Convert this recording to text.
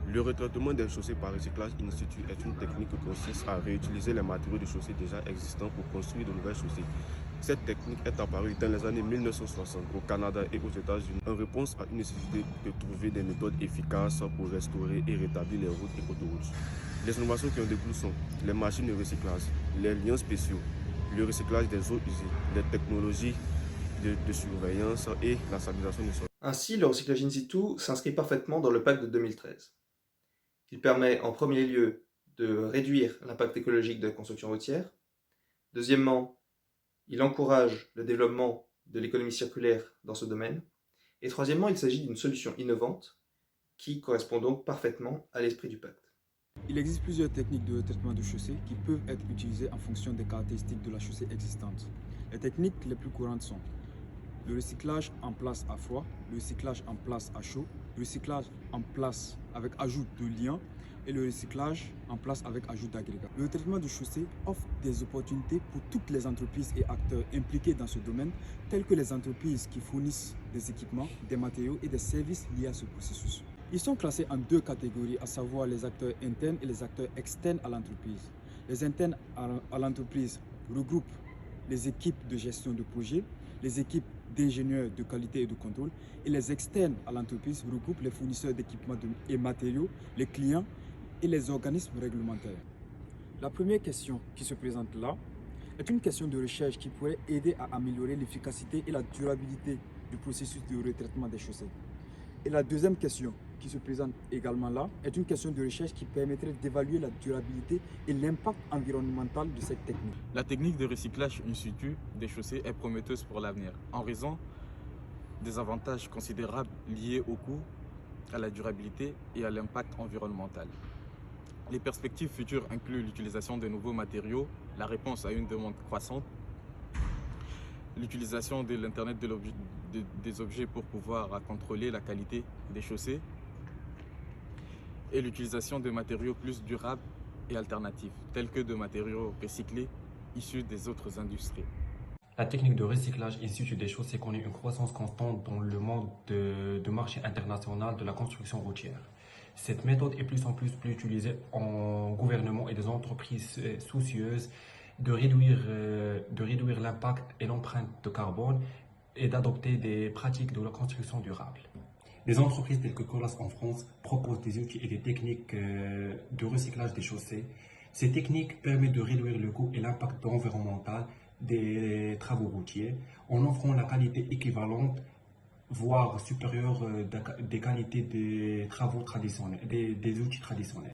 Le retraitement des chaussées par recyclage in situ est une technique qui consiste à réutiliser les matériaux de chaussée déjà existants pour construire de nouvelles chaussées. Cette technique est apparue dans les années 1960 au Canada et aux États-Unis en réponse à une nécessité de trouver des méthodes efficaces pour restaurer et rétablir les routes et autoroutes. Les innovations qui en découlent sont les machines de recyclage, les liens spéciaux, le recyclage des eaux usées, les technologies de surveillance et la stabilisation du sol. Ainsi, le recyclage in situ s'inscrit parfaitement dans le pacte de 2013. Il permet en premier lieu de réduire l'impact écologique de la construction routière. Deuxièmement, il encourage le développement de l'économie circulaire dans ce domaine. Et troisièmement, il s'agit d'une solution innovante qui correspond donc parfaitement à l'esprit du pacte. Il existe plusieurs techniques de traitement de chaussée qui peuvent être utilisées en fonction des caractéristiques de la chaussée existante. Les techniques les plus courantes sont le recyclage en place à froid, le recyclage en place à chaud, le recyclage en place avec ajout de liant et le recyclage en place avec ajout d'agrégats. Le traitement de chaussée offre des opportunités pour toutes les entreprises et acteurs impliqués dans ce domaine, tels que les entreprises qui fournissent des équipements, des matériaux et des services liés à ce processus. Ils sont classés en deux catégories, à savoir les acteurs internes et les acteurs externes à l'entreprise. Les internes à l'entreprise regroupent les équipes de gestion de projet, les équipes d'ingénieurs de qualité et de contrôle, et les externes à l'entreprise regroupent les fournisseurs d'équipements et matériaux, les clients et les organismes réglementaires. La première question qui se présente là est une question de recherche qui pourrait aider à améliorer l'efficacité et la durabilité du processus de retraitement des chaussées. Et la deuxième question qui se présente également là est une question de recherche qui permettrait d'évaluer la durabilité et l'impact environnemental de cette technique. La technique de recyclage in situ des chaussées est prometteuse pour l'avenir en raison des avantages considérables liés au coût, à la durabilité et à l'impact environnemental. Les perspectives futures incluent l'utilisation de nouveaux matériaux, la réponse à une demande croissante, l'utilisation de l'Internet des objets pour pouvoir contrôler la qualité des chaussées et l'utilisation de matériaux plus durables et alternatifs, tels que de matériaux recyclés issus des autres industries. La technique de recyclage in situ des chaussées connaît une croissance constante dans le monde de marché international de la construction routière. Cette méthode est plus en plus utilisée en gouvernement et des entreprises soucieuses de réduire l'impact et l'empreinte de carbone et d'adopter des pratiques de la construction durable. Des entreprises telles que Colas en France proposent des outils et des techniques de recyclage des chaussées. Ces techniques permettent de réduire le coût et l'impact environnemental des travaux routiers en offrant la qualité équivalente, voire supérieure des qualités des travaux traditionnels, des outils traditionnels.